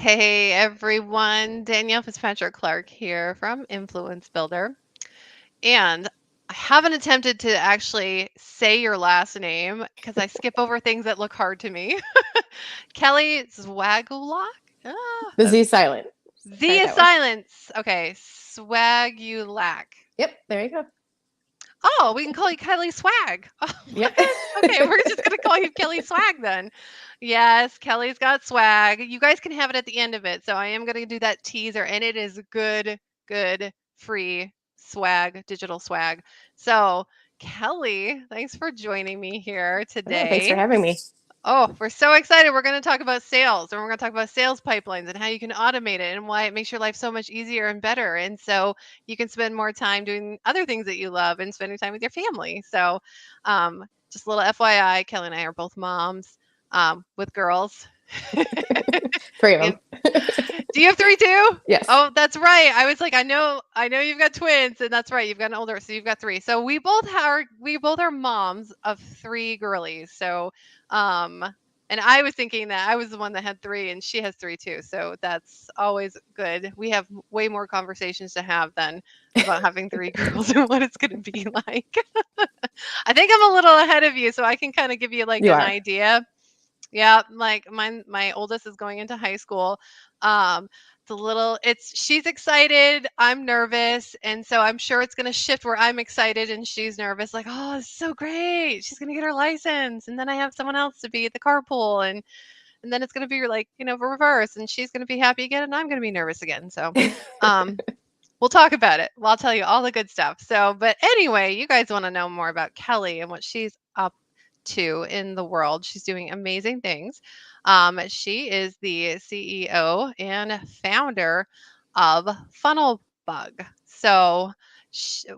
Hey everyone, Danielle Fitzpatrick Clark here from Influence Builder. And I haven't attempted to actually say your last name because I skip over things that look hard to me. Kelly Zwagulak? The Z silent. Z Try is that one. silence. Okay, Swagulak. Yep, there you go. Oh, we can call you Kelly Swag. Oh, Yep. what? Okay, we're just gonna call you Kelly Swag then. Yes, Kelly's got swag. You guys can have it at the end of it. So I am gonna do that teaser, and it is good, free swag, digital swag. So Kelly, thanks for joining me here Yeah, thanks for today. having me. Oh, we're so excited. We're going to talk about sales and we're going to talk about sales pipelines and how you can automate it and why it makes your life so much easier and better. And so you can spend more time doing other things that you love and spending time with your family. So, just a little FYI, Kelly and I are both moms with girls. Three of We have, them. do you have three too? Yes. Oh, that's right. I was like, I know you've got twins, and that's right. You've got an older, so you've got three. So we both are moms of three girlies. So, um, and I was thinking that I was the one that had three, and she has three too. So that's always good. We have way more conversations to have than about having three girls and what it's going to be like. I think I'm a little ahead of you, so I can kind of give you like You an are. idea. Yeah, like my oldest is going into high school. Um, she's excited, I'm nervous, and so I'm sure it's gonna shift where I'm excited and she's nervous, like, oh, it's so great. She's gonna get her license, and then I have someone else to be at the carpool, and then it's gonna be like, reverse, and she's gonna be happy again, and I'm gonna be nervous again. So um we'll talk about it. Well, I'll tell you all the good stuff. So, but anyway, you guys want to know more about Kelly and what she's up to in the world. She's doing amazing things. She is the CEO and founder of Funnelbug. So,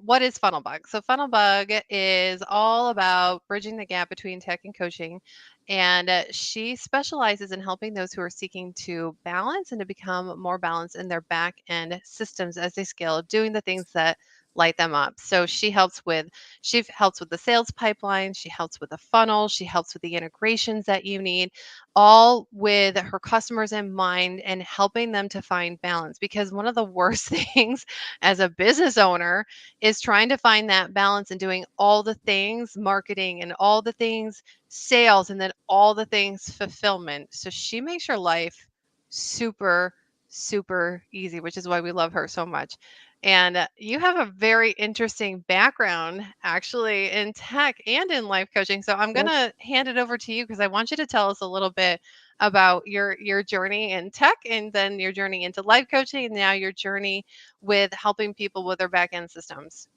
what is Funnelbug? So, Funnelbug is all about bridging the gap between tech and coaching. And she specializes in helping those who are seeking to balance and to become more balanced in their back end systems as they scale, doing the things that light them up. So she helps with the sales pipeline, she helps with the funnel, she helps with the integrations that you need, all with her customers in mind and helping them to find balance. Because one of the worst things as a business owner is trying to find that balance and doing all the things, marketing and all the things, sales, and then all the things, fulfillment. So she makes your life super, super easy, which is why we love her so much. And you have a very interesting background actually in tech and in life coaching. So I'm going Yep. to hand it over to you because I want you to tell us a little bit about your journey in tech and then your journey into life coaching and now your journey with helping people with their back end systems.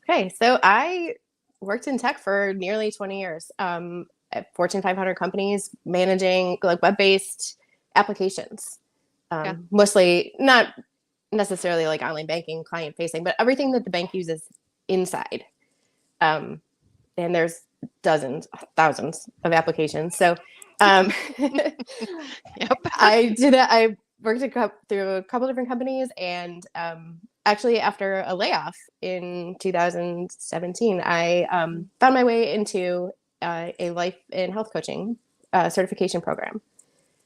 Okay, so I worked in tech for nearly 20 years at Fortune 500 companies, managing like web-based applications. Yeah. Mostly not necessarily like online banking, client facing, but everything that the bank uses inside. Um, and there's dozens, thousands of applications. So um, Yep. I did it. I worked through a couple different companies, and actually, after a layoff in 2017, I found my way into a life and health coaching certification program.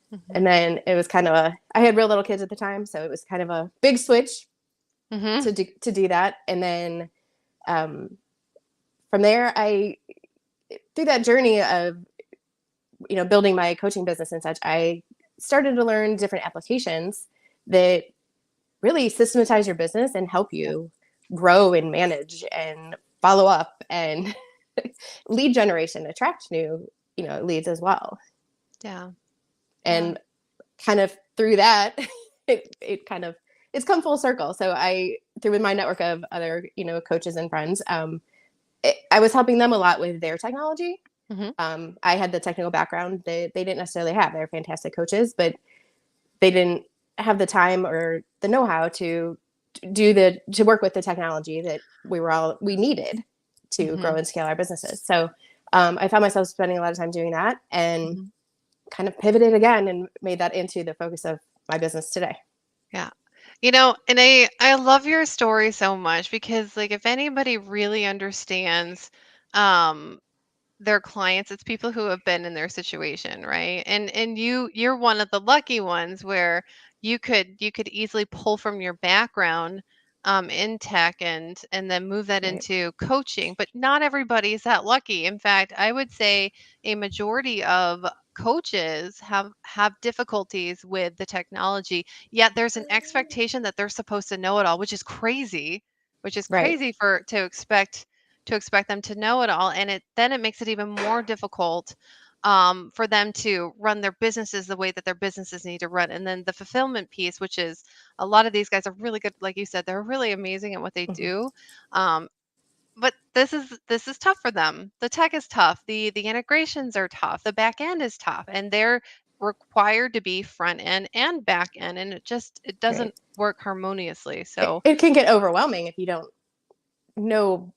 Hmm. And then it was kind of I had real little kids at the time, so it was kind of a big switch Hmm. to do that. And then um, from there, through that journey of building my coaching business and such, I started to learn different applications that really systematize your business and help Yeah. you grow and manage and follow up and lead generation, attract new leads as well. Yeah. Yeah. And kind of through that, it kind of it's come full circle. So I through my network of other coaches and friends, I was helping them a lot with their technology. Hmm. I had the technical background that they didn't necessarily have. They're fantastic coaches, but they didn't have the time or the know-how to work with the technology that we needed to grow Hmm. and scale our businesses. So I found myself spending a lot of time doing that and Hmm. kind of pivoted again and made that into the focus of my business today. Yeah. And I love your story so much because like if anybody really understands um their clients, it's people who have been in their situation, right? And you're one of the lucky ones where you could easily pull from your background in tech and then move that Right. into coaching. But not everybody is that lucky. In fact, I would say a majority of coaches have difficulties with the technology, yet there's an expectation that they're supposed to know it all, which is crazy, Right. for to expect them to know it all, and it makes it even more difficult for them to run their businesses the way that their businesses need to run. And then the fulfillment piece, which is a lot of these guys are really good, like you said, they're really amazing at what they Mhm. do. um, but this is tough for them. The tech is tough. The integrations are tough. The back end is tough, and they're required to be front end and back end, and it Right. doesn't work harmoniously. It, So it can get overwhelming if know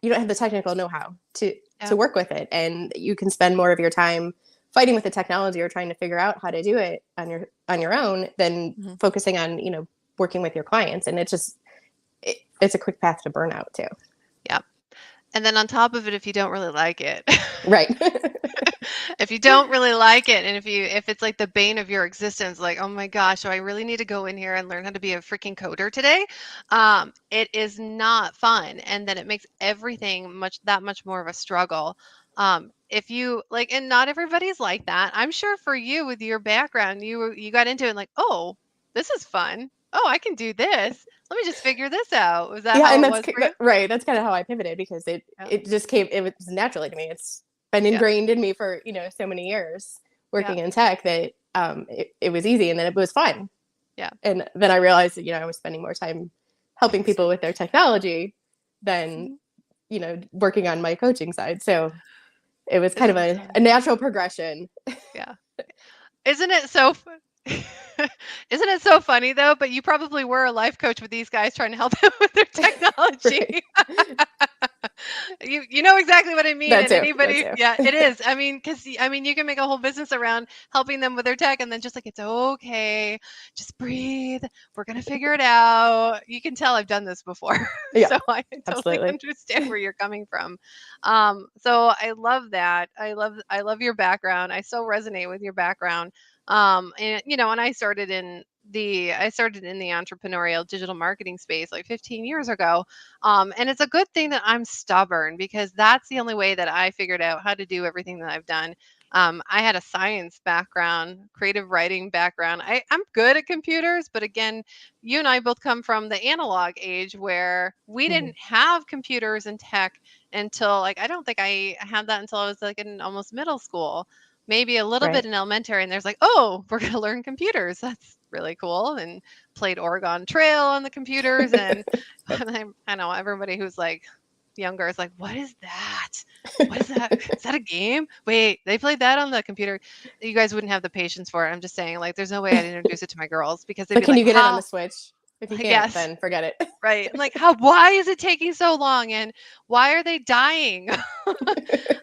you don't have the technical know-how to yeah. work with it, and you can spend more of your time fighting with the technology or trying to figure out how to do it on your own than Mhm. focusing on working with your clients. And it's a quick path to burnout too. Yeah. And then on top of it, if you don't really like it, Right. if you don't really like it, and if it's like the bane of your existence, like, oh my gosh, so I really need to go in here and learn how to be a freaking coder today, it is not fun, and then it makes everything much more of a struggle. If you like, and not everybody's like that. I'm sure for you with your background, you got into it and like, oh, this is fun. Oh, I can do this. Let me just figure this out. Was that Yeah, how and it was for you? right. That's kind of how I pivoted, because Yeah. it just came. It was naturally to me. It's been Yeah. ingrained in me for so many years Yeah. working in tech that it was easy, and then it was fun. Yeah. And then I realized that I was spending more time helping people with their technology than Mhm. working on my coaching side. So it was kind of Isn't it a funny? natural progression. Yeah. Isn't it so fu Isn't it so funny though? But you probably were a life coach with these guys trying to help them with their technology. Right. You know exactly what I mean, That and too. That anybody, too. yeah, it is. I mean, because I mean, you can make a whole business around helping them with their tech, and then just like, it's okay, just breathe. We're gonna figure it out. You can tell I've done this before, Yeah, so I totally absolutely. understand where you're coming from. So I love that. I love your background. I so resonate with your background. And and I started in the entrepreneurial digital marketing space like 15 years ago. And it's a good thing that I'm stubborn, because that's the only way that I figured out how to do everything that I've done. I had a science background, creative writing background. I'm good at computers, but again, you and I both come from the analog age where we Mhm. didn't have computers and tech until, like, I don't think I had that until I was like in almost middle school, maybe a little bit Right. in elementary. And there's like, oh, we're going to learn computers. That's really cool. And played Oregon Trail on the computers. And I know everybody who's like younger is like, what is that? What is that? Is that a game? Wait, they played that on the computer. You guys wouldn't have the patience for it. I'm just saying, like, there's no way I'd introduce it to my girls, because they'd But be can like, you get it on how? the Switch? If you can't, Yes, then forget it. right. I'm like, how? Why is it taking so long? And why are they dying?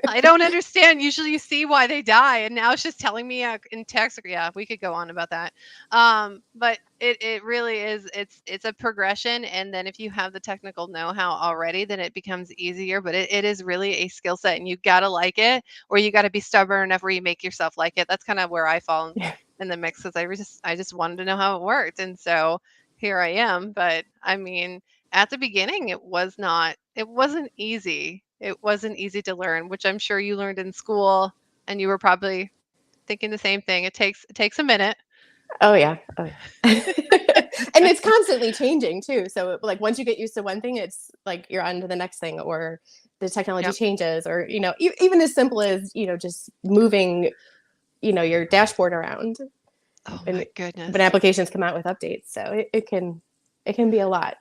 I don't understand. Usually you see why they die, and now it's just telling me in text. Yeah, we could go on about that. But it really is. It's a progression, and then if you have the technical know-how already, then it becomes easier. But it is really a skill set, and you gotta like it, or you gotta be stubborn enough where you make yourself like it. That's kind of where I fall Yeah. in the mix, because I just wanted to know how it worked, and so here I am. But I mean, at the beginning, it wasn't easy. It wasn't easy to learn, which I'm sure you learned in school, and you were probably thinking the same thing. It takes a minute. Oh yeah. Oh yeah. And it's constantly changing too. So like once you get used to one thing, it's like you're on to the next thing, or the technology Yep. changes, or even as simple as just moving your dashboard around, Oh and my when goodness. applications come out with updates. So it can be a lot.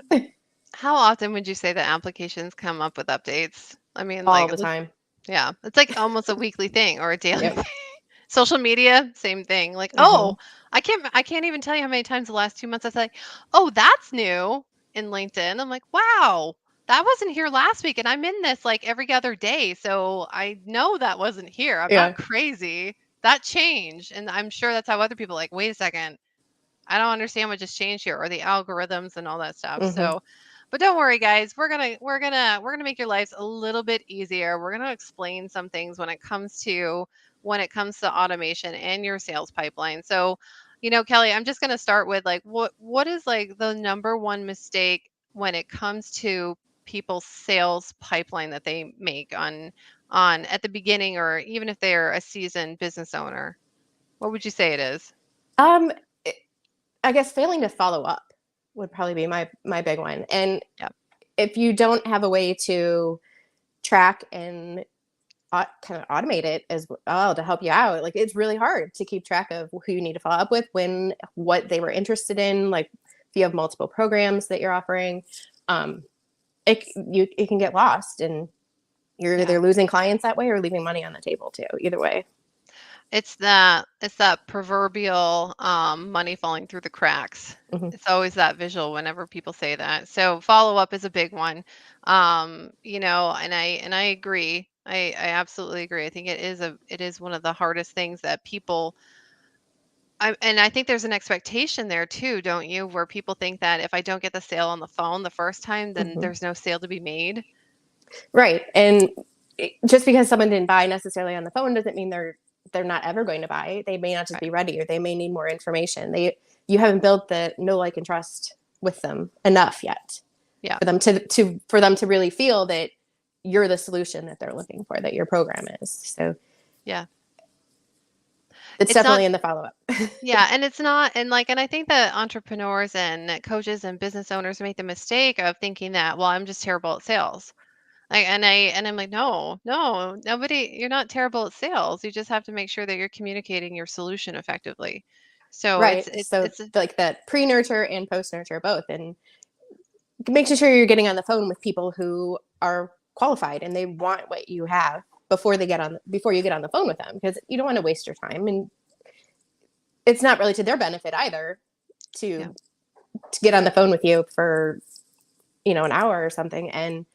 How often would you say that applications come up with updates? I mean, All like, the time. yeah, it's like almost a weekly thing or a daily Yep. thing. Social media, same thing. Like, Hmm. oh, I can't even tell you how many times the last 2 months I said, oh, that's new in LinkedIn. I'm like, wow, that wasn't here last week, and I'm in this like every other day, so I know that wasn't here. I'm not Yeah. crazy. That changed, and I'm sure that's how other people wait a second. I don't understand what just changed here, or the algorithms and all that stuff. Hmm. So, But don't worry, guys. We're gonna make your lives a little bit easier. We're gonna explain some things when it comes to automation and your sales pipeline. So, Kelly, I'm just gonna start with like what is like the number one mistake when it comes to people's sales pipeline that they make on at the beginning, or even if they're a seasoned business owner. What would you say it is? Um, I guess failing to follow up would probably be my big one. And Yeah. if you don't have a way to track and kind of automate it as well to help you out, like it's really hard to keep track of who you need to follow up with, when, what they were interested in. Like if you have multiple programs that you're offering, um, it can get lost, and you're Yeah. either losing clients that way or leaving money on the table too. Either way. It's that proverbial money falling through the cracks. Mm-hmm. It's always that visual whenever people say that. So follow up is a big one. And I agree. I absolutely agree. I think it is one of the hardest things that people and I think there's an expectation there too, don't you? Where people think that if I don't get the sale on the phone the first time, then Mm-hmm. there's no sale to be made. Right. And just because someone didn't buy necessarily on the phone doesn't mean they're not ever going to buy. They may not just Right. be ready, or they may need more information. You haven't built the know, like, and trust with them enough yet Yeah. for them to really feel that you're the solution that they're looking for, that your program is. So Yeah. it's It's not definitely in the follow up. Yeah, and it's not and I think that entrepreneurs and coaches and business owners make the mistake of thinking that, well, I'm just terrible at sales. I'm like, no, no, nobody, you're not terrible at sales. You just have to make sure that you're communicating your solution effectively. So Right. it's So it's a, like that pre nurture and post nurture both, and making sure you're getting on the phone with people who are qualified and they want what you have before you get on the phone with them, because you don't want to waste your time, and it's not really to their benefit either yeah, to get on the phone with you for an hour or something, and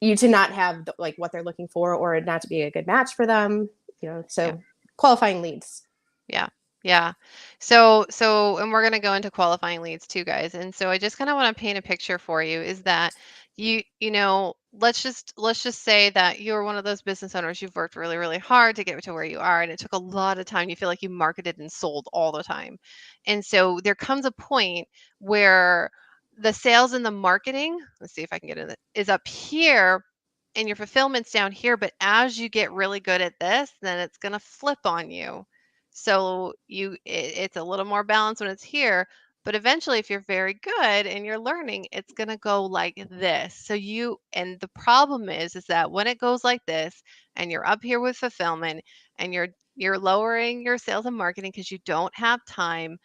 you to not have like what they're looking for, or not to be a good match for them. yeah. So qualifying leads. Yeah. Yeah. So and we're going to go into qualifying leads too, guys. And so I just kind of want to paint a picture for you is that let's just say that you're one of those business owners. You've worked really, really hard to get to where you are, and it took a lot of time. You feel like you marketed and sold all the time. And so there comes a point where the sales and the marketing, let's see if I can get in it, is up here and your fulfillment's down here, but as you get really good at this, then it's going to flip on you. So it's a little more balanced when it's here, but eventually if you're very good and you're learning, it's going to go like this. And the problem is that when it goes like this and you're up here with fulfillment and you're lowering your sales and marketing because you don't have time,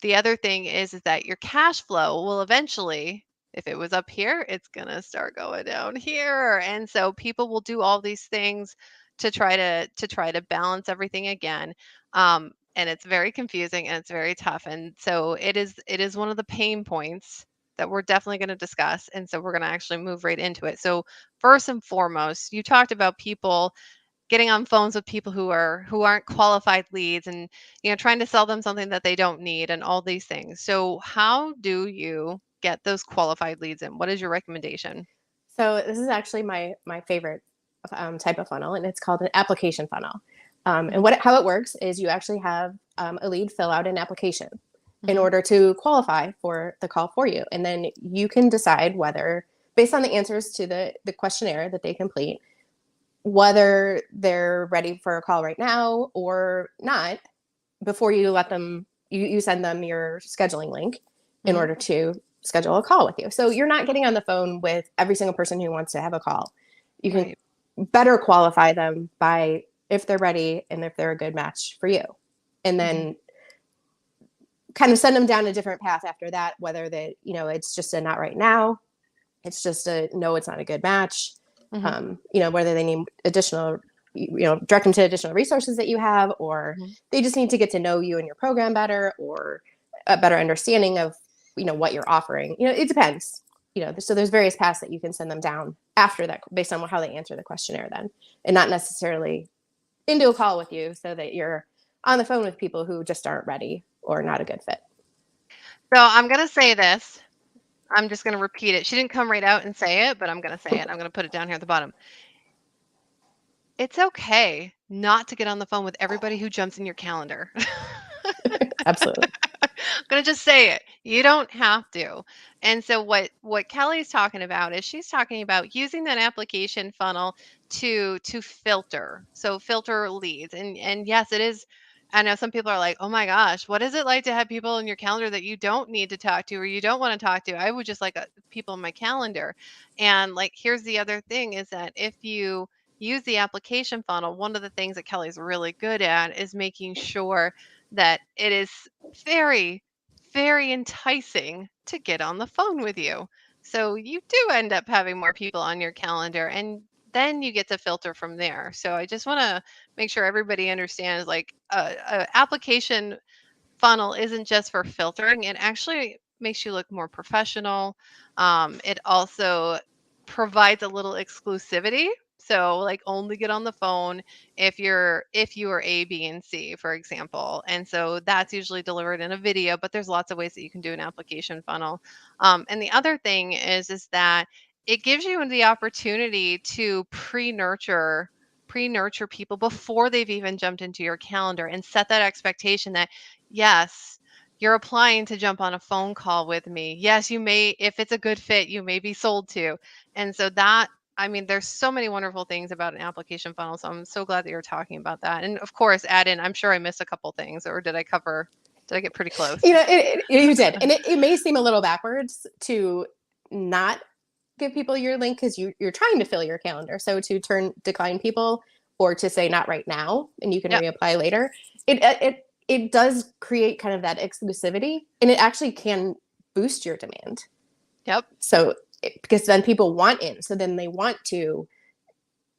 the other thing is that your cash flow will eventually, if it was up here, it's gonna start going down here. And so people will do all these things to try to balance everything again. And it's very confusing and it's very tough. And so it is one of the pain points that we're definitely going to discuss. And so we're going to actually move right into it. So first and foremost, you talked about people getting on phones with people who aren't qualified leads, and trying to sell them something that they don't need and all these things. So how do you get those qualified leads in? What is your recommendation? So this is actually my favorite type of funnel, and it's called an application funnel. And Mhm, how it works is you actually have a lead fill out an application in mhm, order to qualify for the call for you, and then you can decide whether, based on the answers to the questionnaire that they complete, whether they're ready for a call right now or not, before you let them you send them your scheduling link in mhm. order to schedule a call with you. So you're not getting on the phone with every single person who wants to have a call. You can Right. better qualify them by if they're ready and if they're a good match for you, and Mhm, then kind of send them down a different path after that, whether it's just a not right now, it's just a no, it's not a good match. mhm, Whether they need additional, direct them to additional resources that you have, or mhm. they just need to get to know you and your program better, or a better understanding of, what you're offering. It depends. So there's various paths that you can send them down after that, based on how they answer the questionnaire then, and not necessarily into a call with you, so that you're on the phone with people who just aren't ready or not a good fit. So I'm going to say this. I'm just going to repeat it. She didn't come right out and say it, but I'm going to say it. I'm going to put it down here at the bottom. It's okay not to get on the phone with everybody who jumps in your calendar. Absolutely. I'm gonna just say it. You don't have to. And so what Kelly's talking about is she's talking about using that application funnel to filter. So filter leads. And yes, it is. I know some people are like, oh my gosh, what is it like to have people in your calendar that you don't need to talk to or you don't want to talk to? I would just like people in my calendar. And like, here's the other thing is that if you use the application funnel, one of the things that Kelly's really good at is making sure that it is very, very enticing to get on the phone with you. So you do end up having more people on your calendar and then you get to filter from there. So I just want to make sure everybody understands like a application funnel isn't just for filtering, it actually makes you look more professional. It also provides a little exclusivity. So like only get on the phone if you are A, B, and C, for example. And so that's usually delivered in a video, but there's lots of ways that you can do an application funnel. And the other thing is that it gives you the opportunity to pre-nurture people before they've even jumped into your calendar and set that expectation that yes, you're applying to jump on a phone call with me. Yes, you may, if it's a good fit, you may be sold to. And so that, I mean, there's so many wonderful things about an application funnel. So I'm so glad that you're talking about that. And of course, add in, I'm sure I missed a couple things, or did I get pretty close? You did. And it may seem a little backwards to not give people your link because you're trying to fill your calendar. So to decline people or to say not right now and you can Yep. reapply later, it does create kind of that exclusivity and it actually can boost your demand. Yep. So because then people want in, so then they want to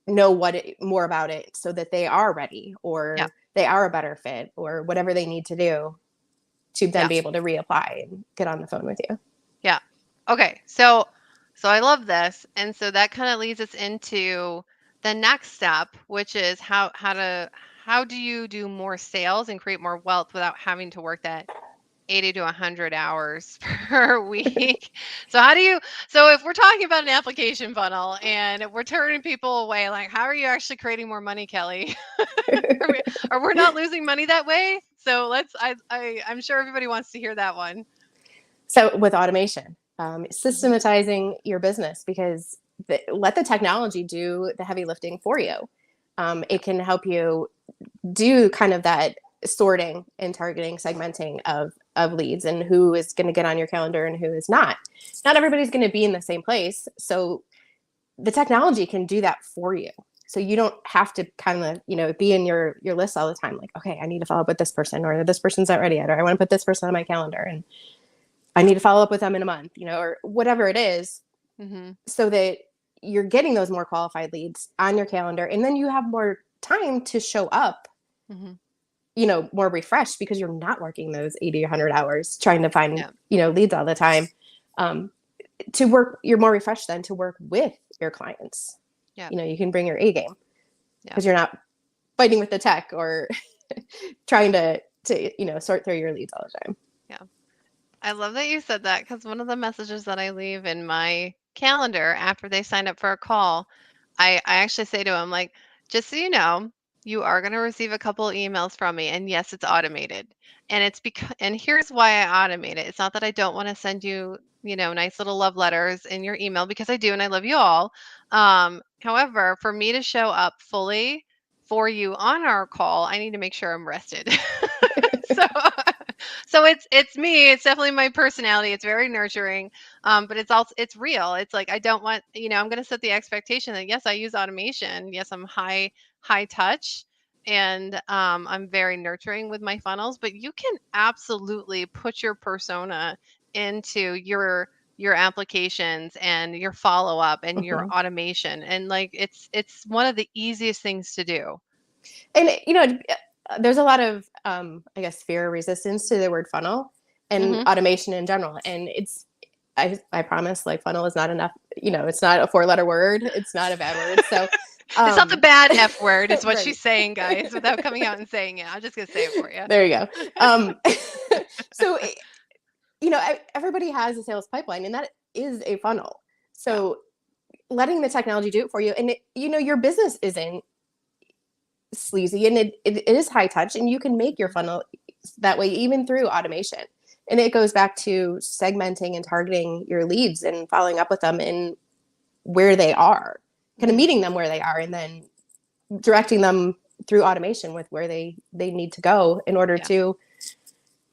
know more about it so that they are ready or Yep. they are a better fit or whatever they need to do to then Yep. be able to reapply and get on the phone with you. Yeah. Okay. So I love this. And so that kind of leads us into the next step, which is how do you do more sales and create more wealth without having to work that 80 to 100 hours per week. So if we're talking about an application funnel and we're turning people away, like how are you actually creating more money, Kelly? Or we're not losing money that way? So I'm sure everybody wants to hear that one. So with automation, systematizing your business because let the technology do the heavy lifting for you. It can help you do kind of that sorting and targeting, segmenting of leads and who is going to get on your calendar and who is not. Not everybody's going to be in the same place. So the technology can do that for you. So you don't have to kind of, be in your list all the time. Like, okay, I need to follow up with this person or this person's not ready yet, or I want to put this person on my calendar and I need to follow up with them in a month, or whatever it is, so that you're getting those more qualified leads on your calendar. And then you have more time to show up, more refreshed because you're not working those 80 or 100 hours trying to find, leads all the time. To work, you're more refreshed then to work with your clients. Yeah. You can bring your A game because you're not fighting with the tech or trying to sort through your leads all the time. Yeah. I love that you said that because one of the messages that I leave in my calendar after they sign up for a call, I actually say to them, like, just so you know, you are going to receive a couple emails from me. And yes, it's automated. And and here's why I automate it. It's not that I don't want to send you, nice little love letters in your email because I do and I love you all. However, for me to show up fully for you on our call, I need to make sure I'm rested. so so it's me. It's definitely my personality. It's very nurturing, but it's real. It's like I don't want I'm going to set the expectation that yes, I use automation. Yes, I'm high touch, and I'm very nurturing with my funnels. But you can absolutely put your persona into your applications and your follow up and your automation, and like it's one of the easiest things to do. And there's a lot of I guess fear or resistance to the word funnel and automation in general. And I promise like funnel is not enough, it's not a 4-letter word. It's not a bad word. So it's not the bad F word is what right. she's saying, guys, without coming out and saying it. I'm just gonna say it for you. There you go. So everybody has a sales pipeline and is a funnel. Yeah. So letting the technology do it for you, and your business isn't sleazy, and it is high touch, and you can make your funnel that way even through automation. And it goes back to segmenting and targeting your leads and following up with them in where they are, kind of Mm-hmm. meeting them where they are, and then directing them through automation with where they need to go in order Yeah. to,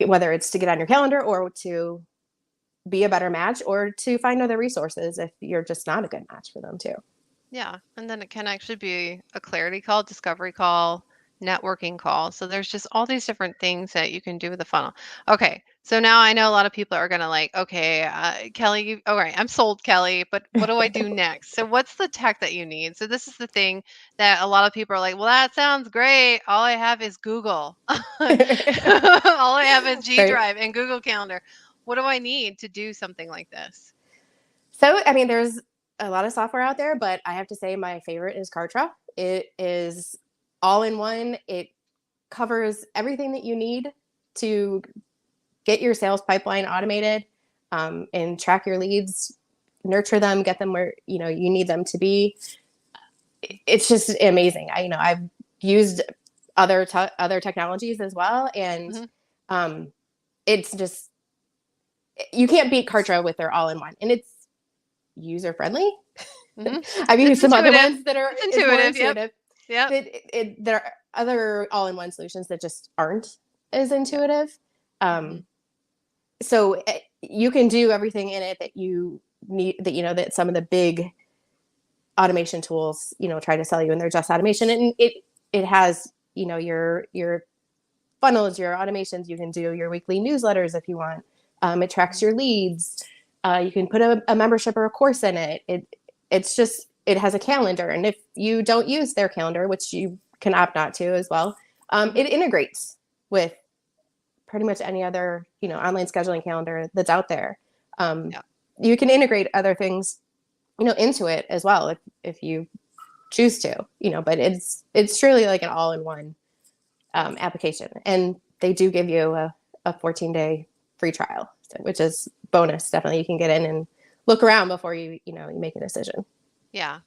whether it's to get on your calendar or to be a better match or to find other resources if you're just not a good match for them too. Yeah, and then it can actually be a clarity call, discovery call, networking call. So there's just all these different things that you can do with the funnel. Okay, so now I know a lot of people are gonna like, okay, Kelly, all right, I'm sold, Kelly, but what do I do next? So what's the tech that you need? So this is the thing that a lot of people are like, well, that sounds great. All I have is Google. All I have is G Right. Drive and Google Calendar. What do I need to do something like this? So, I mean, there's a lot of software out there, but I have to say my favorite is Kartra. It is all in one. It covers everything that you need to get your sales pipeline automated, and track your leads, nurture them, get them where you need them to be. It's just amazing. I've used other technologies as well, and Hmm. um, it's just, you can't beat Kartra with their all in one, and it's user friendly. Hmm. I've It's used some other intuitive. ones that are It's is more intuitive. Yep. intuitive. Yep. There are other all-in-one solutions that just aren't as Yeah. intuitive. Mhm. So you can do everything in it that you need, that some of the big automation tools try to sell you, and they're just automation. And it has your funnels, your automations. You can do your weekly newsletters if you want. It tracks Mhm. your leads. You can put a membership or a course in it. It's just, it has a calendar, and if you don't use their calendar, which you can opt not to as well, Mhm. it integrates with pretty much any other online scheduling calendar that's out there. Um, Yeah. you can integrate other things into it as well if you choose to, but it's truly like an all-in-one application. And they do give you a 14-day free trial, which is bonus. Definitely, you can get in and look around before you make a decision. Yeah.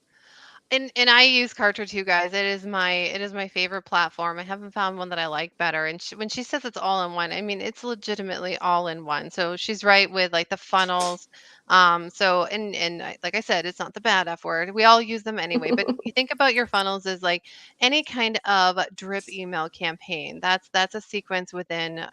And I use Kartra too, guys. It is my favorite platform. I haven't found one that I like better. And when she says it's all in one, I mean it's legitimately all in one. So she's right with like the funnels. So like I said, it's not the bad F word. We all use them anyway. But you think about your funnels as like any kind of drip email campaign. That's a sequence within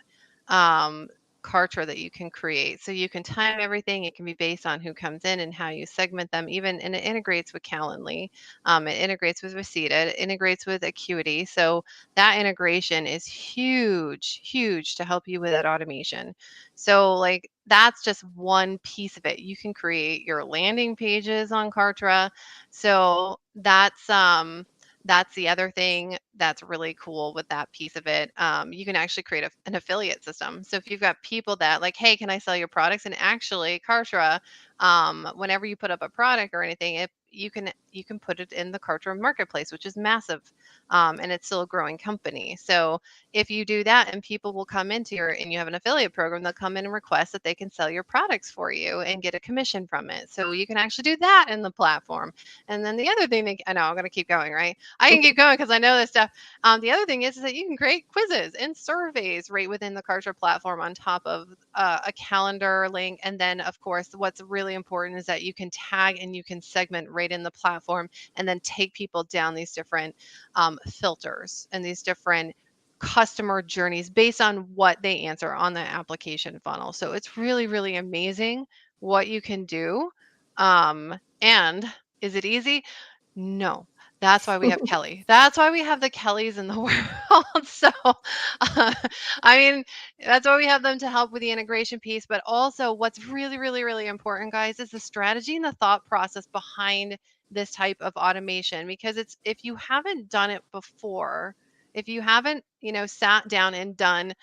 um Kartra that you can create. So you can time everything. It can be based on who comes in and how you segment them, even, and it integrates with Calendly. It integrates with Receipt. It integrates with Acuity. So that integration is huge, huge to help you with that automation. So like that's just one piece of it. You can create your landing pages on Kartra. So that's the other thing that's really cool with that piece of it. You can actually create an affiliate system. So if you've got people that like, hey, can I sell your products? And actually, Kartra, whenever you put up a product or anything, you can put it in the Kartra marketplace, which is massive, and it's still a growing company. So if you do that, and people will come into and you have an affiliate program, they'll come in and request that they can sell your products for you and get a commission from it. So you can actually do that in the platform. And then the other thing, I know I'm going to keep going, right? I can keep going because I know this stuff. The other thing is that you can create quizzes and surveys right within the Kartra platform on top of a calendar link. And then, of course, what's really important is that you can tag and you can segment right in the platform and then take people down these different filters and these different customer journeys based on what they answer on the application funnel. So it's really, really amazing what you can do. And is it easy? No. That's why we have Kelly. That's why we have the Kellys in the world. So, uh, I mean, that's why we have them to help with the integration piece. But also, what's really, really, really important, guys, is the strategy and the thought process behind this type of automation. Because it's, if you haven't done it before, if you haven't, sat down and done,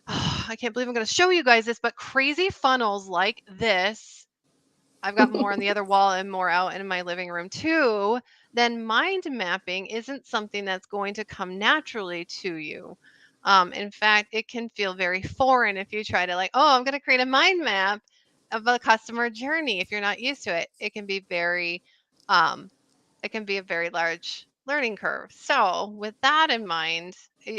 I can't believe I'm going to show you guys this, but crazy funnels like this. I've got more on the other wall and more out in my living room too, then mind mapping isn't something that's going to come naturally to you. In fact, it can feel very foreign if you try to like, oh, I'm going to create a mind map. of a customer journey. If you're not used to it, um, it can be a very large learning curve. So, with that in mind,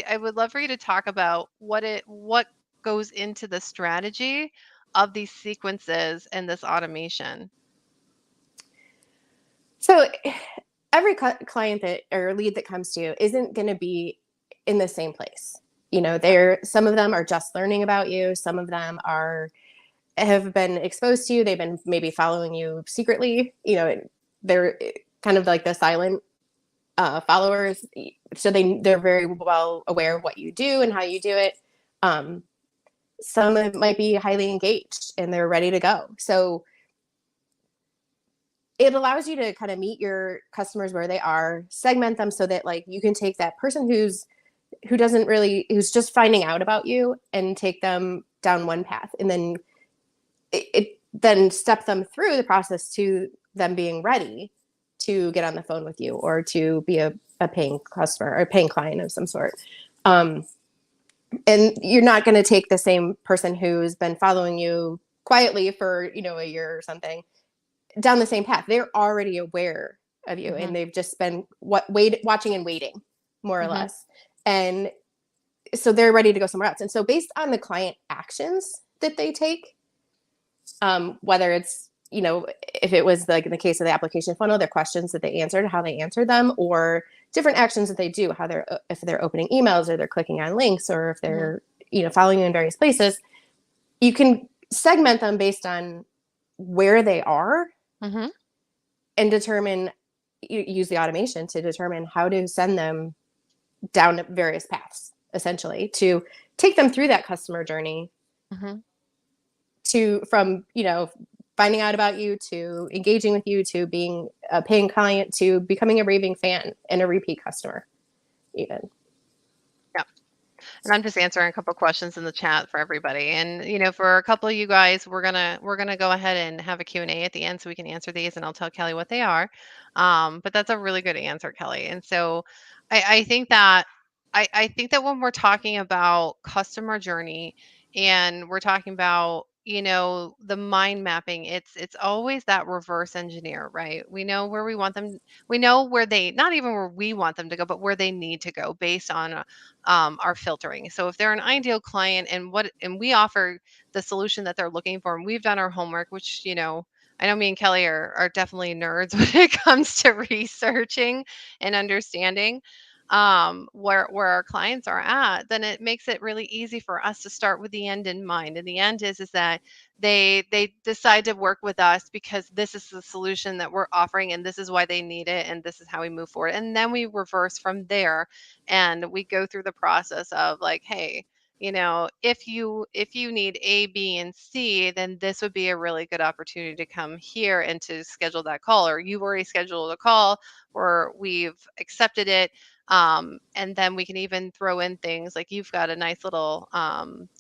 I would love for you to talk about what goes into the strategy of these sequences and this automation. So every client that or lead that comes to you isn't going to be in the same place. You know, Yep. some of them are just learning about you. Some of them have been exposed to you. They've been maybe following you secretly. You know, they're kind of like the silent followers. So they're very well aware of what you do and how you do it. Um, some might be highly engaged and they're ready to go. So it allows you to kind of meet your customers where they are, segment them so that like you can take that person who's just finding out about you and take them down one path, and then then step them through the process to them being ready to get on the phone with you or to be a paying customer or a paying client of some sort. And you're not going to take the same person who's been following you quietly for, a year or something down the same path. They're already aware of you Mhm. and they've just been watching and waiting, more or Mhm. less. And so they're ready to go somewhere else. And so based on the client actions that they take, whether it's, if it was like in the case of the application funnel, their questions that they answered, how they answered them, or different actions that they do, if they're opening emails or they're clicking on links, or if Mhm. they're, following you in various places, you can segment them based on where they are Mhm. and use the automation to determine how to send them down various paths, essentially, to take them through that customer journey Mhm. from finding out about you to engaging with you to being a paying client to becoming a raving fan and a repeat customer even. And I'm just answering a couple questions in the chat for everybody. And for a couple of you guys, we're gonna go ahead and have a Q&A at the end so we can answer these, and I'll tell Kelly what they are. But that's a really good answer, Kelly. And so I think that I think that when we're talking about customer journey and we're talking about the mind mapping, it's always that reverse engineer, right? We know where we want them, we know where they, not even where we want them to go, but where they need to go based on our filtering. So if they're an ideal client and we offer the solution that they're looking for, and we've done our homework, which I know me and Kelly are definitely nerds when it comes to researching and understanding where our clients are at, then it makes it really easy for us to start with the end in mind. And the end is that they decide to work with us because this is the solution that we're offering and this is why they need it and this is how we move forward. And then we reverse from there and we go through the process of like, hey, if you need A, B, and C, then this would be a really good opportunity to come here and to schedule that call, or you've already scheduled a call or we've accepted it. And then we can even throw in things like you've got a nice little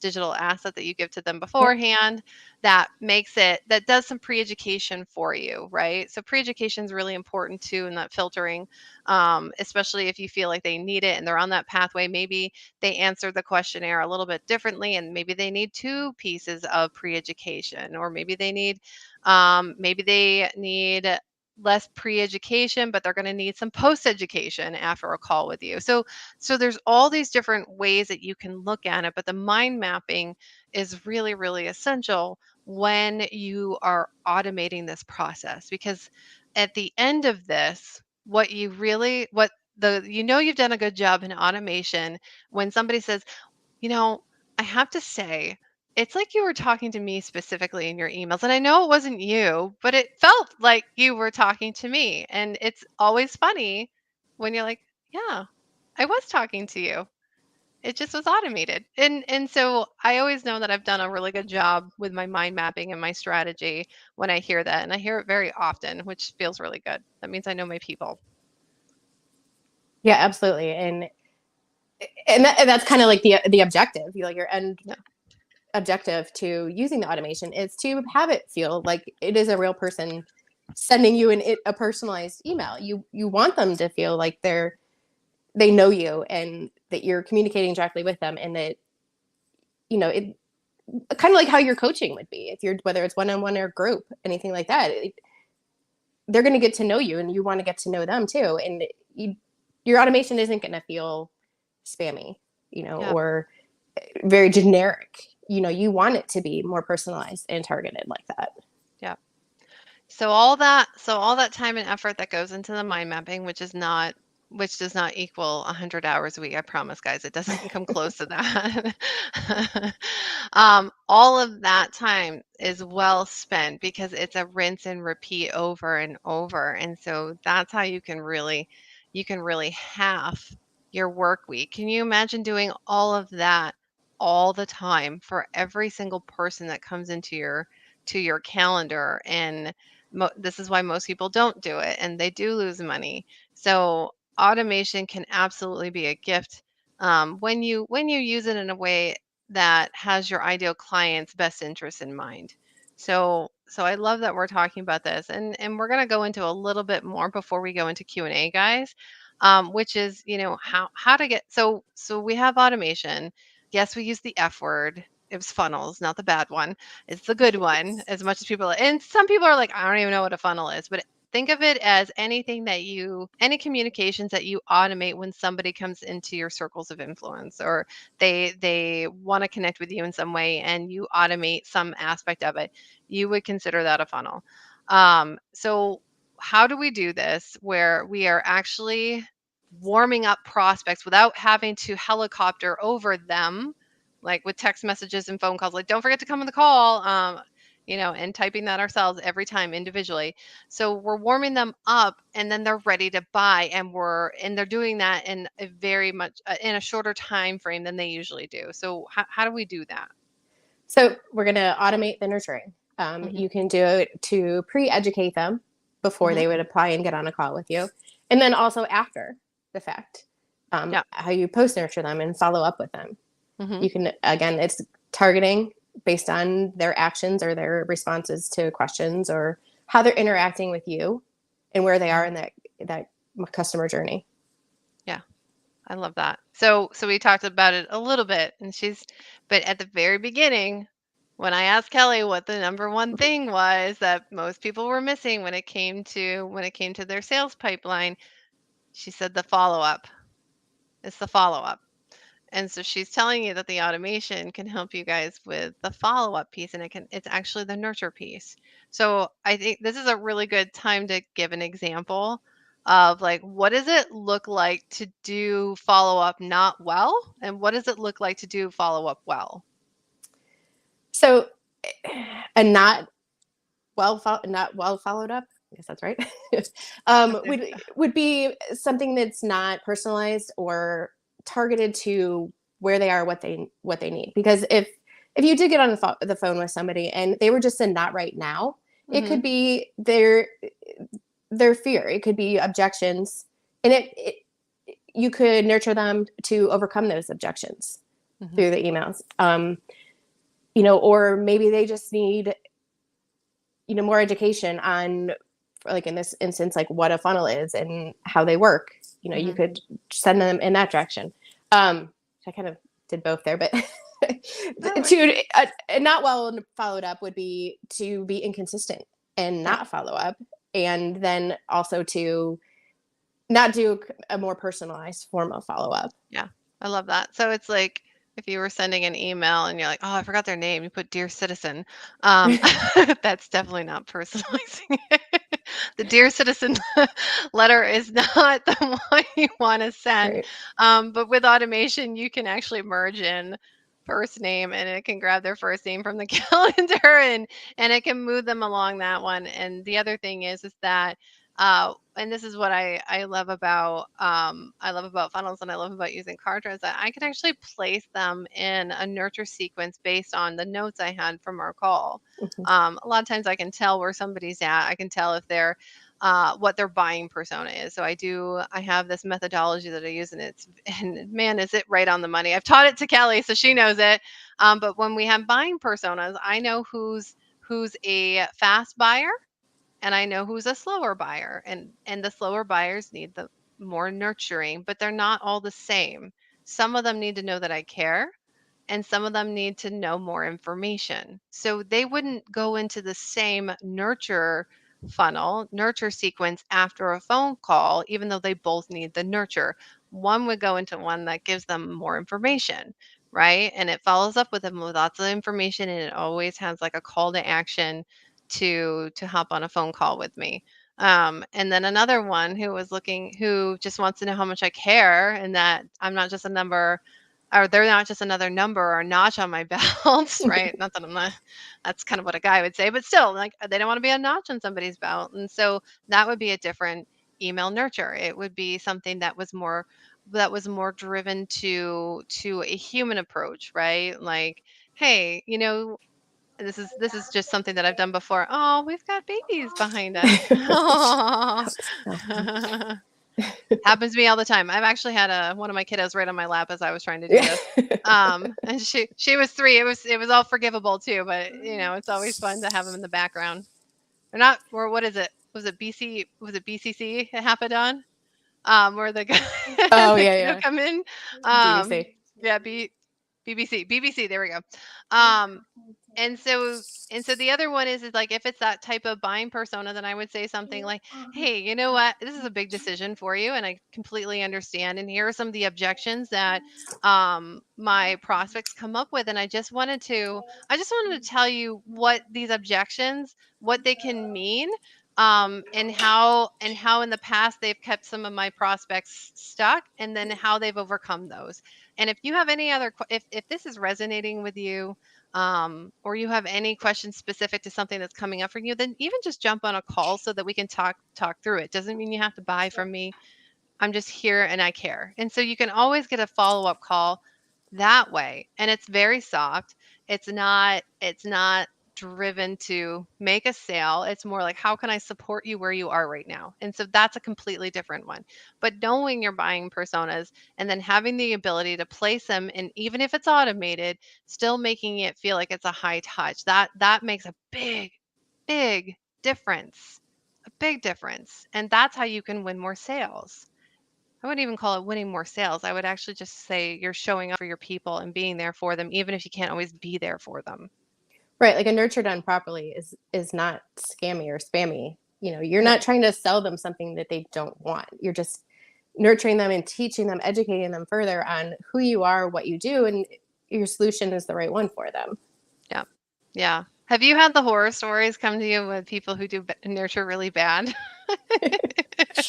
digital asset that you give to them Yep. beforehand that does some pre-education for you, right? So pre-education is really important too in that filtering, especially if you feel like they need it and they're on that pathway. Maybe they answer the questionnaire a little bit differently and maybe they need two pieces of pre-education, or maybe they need less pre-education, but they're going to need some post-education after a call with you. So there's all these different ways that you can look at it, but the mind mapping is really, really essential when you are automating this process, because at the end of this, you've done a good job in automation when somebody says, you know, I have to say, it's like you were talking to me specifically in your emails. And I know it wasn't you, but it felt like you were talking to me. And it's always funny when you're like, yeah, I was talking to you. It just was automated. And so I always know that I've done a really good job with my mind mapping and my strategy when I hear that. And I hear it very often, which feels really good. That means I know my people. Yeah, absolutely. And that's kind of like the objective, your end Yeah. objective to using the automation is to have it feel like it is a real person sending you a personalized email. You want them to feel like they know you and that you're communicating directly with them, and that it kind of like how your coaching would be, if you're, whether it's one-on-one or group, anything like that, they're going to get to know you and you want to get to know them too. And your automation isn't going to feel spammy, Yeah. or very generic. You want it to be more personalized and targeted like that. Yeah. So all that time and effort that goes into the mind mapping, which does not equal 100 hours a week. I promise, guys, it doesn't come close to that. All of that time is well spent because it's a rinse and repeat over and over. And so that's how you can really half your work week. Can you imagine doing all of that all the time for every single person that comes into your calendar? And this is why most people don't do it and they do lose money. So automation can absolutely be a gift, when you use it in a way that has your ideal client's best interest in mind. So I love that we're talking about this, and we're going to go into a little bit more before we go into Q&A, guys, which is, how to get, so we have automation. Yes, we use the F word. It was funnels, not the bad one. It's the good one, as much as people, and some people are like, I don't even know what a funnel is, but think of it as any communications that you automate when somebody comes into your circles of influence, or they want to connect with you in some way and you automate some aspect of it. You would consider that a funnel. So how do we do this where we are actually warming up prospects without having to helicopter over them, like with text messages and phone calls, like don't forget to come on the call, and typing that ourselves every time individually. So we're warming them up and then they're ready to buy, and they're doing that in a very much in a shorter time frame than they usually do. So how do we do that? So we're going to automate the nurturing. Hmm. You can do it to pre-educate them before Hmm. they would apply and get on a call with you, and then also after the fact, Yeah. how you post nurture them and follow up with them. Hmm. You can, again, it's targeting based on their actions or their responses to questions, or how they're interacting with you and where they are Hmm. in that customer journey. Yeah. I love that. So we talked about it a little bit, but at the very beginning, when I asked Kelly what the number one thing was that most people were missing when it came to their sales pipeline, she said the follow up. It's the follow up. And so she's telling you that the automation can help you guys with the follow-up piece, and it's actually the nurture piece. So I think this is a really good time to give an example of, like, what does it look like to do follow-up not well, and what does it look like to do follow-up well? So, and not well followed up. I guess that's right. Would be something that's not personalized or targeted to where they are, what they need. Because if you did get on the phone with somebody and they were just in not right now, it Mhm. could be their fear. It could be objections, and you could nurture them to overcome those objections Mhm. through the emails. Or maybe they just need more education on, like in this instance, like what a funnel is and how they work. You Mhm. could send them in that direction. I kind of did both there, but Oh, to not well followed up would be to be inconsistent and yeah. not follow up, and then also to not do a more personalized form of follow up. Yeah, I love that. So it's like if you were sending an email and you're like, "Oh, I forgot their name." You put "Dear Citizen." Um, that's definitely not personalizing it. The "Dear Citizen" letter is not the one you want to send. Right. But with automation, you can actually merge in first name, and it can grab their first name from the calendar, and it can move them along that one. And the other thing is that and this is what I love about funnels, and I love about using card is that I can actually place them in a nurture sequence based on the notes I had from our call. Mhm. A lot of times I can tell where somebody's at. I can tell if they're what their buying persona is. So I have this methodology that I use, and man, is it right on the money. I've taught it to Kelly, so she knows it. But when we have buying personas, I know who's a fast buyer and I know who's a slower buyer, and the slower buyers need the more nurturing, but they're not all the same. Some of them need to know that I care. and some of them need to know more information. So they wouldn't go into the same nurture sequence after a phone call, even though they both need the nurture. One would go into one that gives them more information, right? And it follows up with them with lots of information, and it always has like a call to action to hop on a phone call with me. And then another one who just wants to know how much I care and that I'm not just a number, or they're not just another number or a notch on my belt, right? Not that I'm not, that's kind of what a guy would say, but still, like they don't want to be a notch on somebody's belt. And so that would be a different email nurture. It would be something that was more driven to a human approach, right? Like, hey, this is just something that I've done before. Oh, we've got babies behind us. Oh. Happens to me all the time. I've actually had one of my kiddos right on my lap as I was trying to do Yeah. this. And she was 3. It was all forgivable too, but it's always fun to have them in the background. Or not, or what is it? Was it BCC it happened on? Where the guy and Oh the yeah, kiddo yeah. come in. BBC. Yeah, BBC. There we go. Um, and so the other one is like if it's that type of buying persona, then I would say something like, "Hey, you know what? This is a big decision for you, and I completely understand. And here are some of the objections that my prospects come up with, and I just wanted to tell you what these objections, what they can mean, and how in the past they've kept some of my prospects stuck, and then how they've overcome those. And if you have any other, if this is resonating with you, or you have any questions specific to something that's coming up for you, then even just jump on a call so that we can talk through it. Doesn't mean you have to buy from me. I'm just here and I care. And so you can always get a follow-up call that way. And it's very soft. It's not driven to make a sale. It's more like how can I support you where you are right now? And so that's a completely different one. But knowing your buying personas and then having the ability to place them, and even if it's automated, still making it feel like it's a high touch. That makes a big difference. A big difference. And that's how you can win more sales. I wouldn't even call it winning more sales. I would actually just say you're showing up for your people and being there for them, even if you can't always be there for them. Right, like a nurture done properly is not scammy or spammy. You're No, not trying to sell them something that they don't want. You're just nurturing them and teaching them, educating them further on who you are, what you do, and your solution is the right one for them. yeah, yeah. Have you had the horror stories come to you with people who do nurture really bad? I've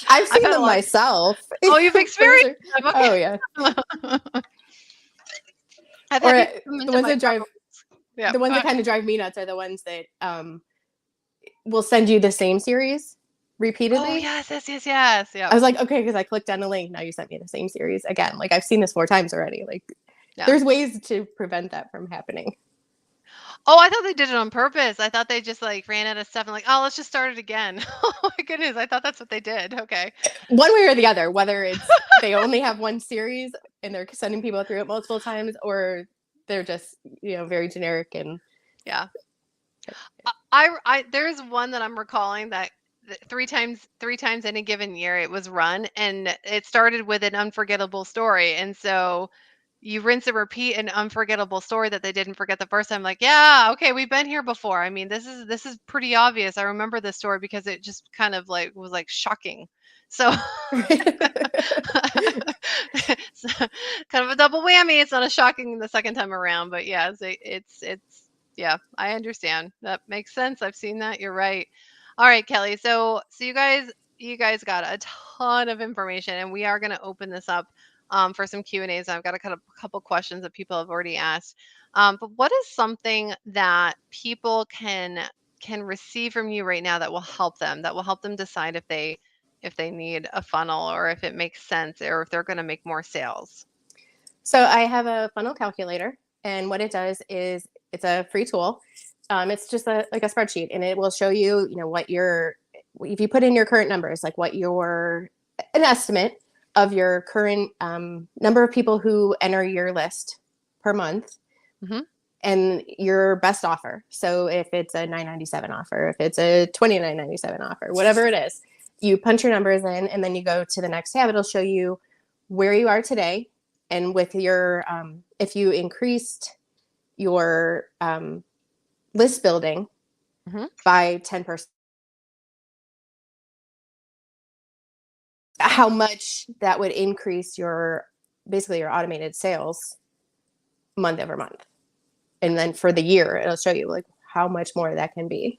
I've seen had a them lot. myself. Oh, you've For experienced sure. them. Oh yeah. Okay. I've had Or people come the into ones my that drive yeah. the ones Go that ahead. kind of drive me nuts are the ones that will send you the same series Oh repeatedly. yes, yes, yes, yes. I Yep. was like, okay, because I clicked on the link. Now you sent me the same series again. Like I've seen this 4 times already. Like Yeah. there's ways to prevent that from happening. Oh, I thought they did it on purpose. I thought they just like ran out of stuff and like, oh, let's just start it again. Oh my goodness, I thought that's what they did. Okay. One way or the other, whether it's they only have one series and they're sending people through it multiple times, or they're just very generic and Yeah. I there's one that I'm recalling that 3 times any given year it was run, and it started with an unforgettable story. And so you rinse and repeat an unforgettable story that they didn't forget the first time. Like, yeah, okay, we've been here before. I mean, this is pretty obvious. I remember this story because it just kind of like was like shocking. So it's kind of a double whammy. It's not a shocking the second time around, but yeah, it's yeah, I understand. That makes sense. I've seen that. You're right. All right, Kelly. So you guys got a ton of information, and we are going to open this up for some Q&As. I've got a couple questions that people have already asked. But what is something that people can receive from you right now that will help them, decide if they need a funnel or if it makes sense or if they're going to make more sales? So I have a funnel calculator, and what it does is it's a free tool. It's just like a spreadsheet, and it will show you, what if you put in your current numbers, like an estimate of your current number of people who enter your list per month, Hmm. and your best offer. So if it's a $9.97 offer, if it's a $29.97 offer, whatever it is, you punch your numbers in, and then you go to the next tab. It'll show you where you are today And with your, if you increased your list building Mm-hmm. by 10%, how much that would increase your, basically your automated sales month over month. And then for the year, it'll show you like how much more that can be.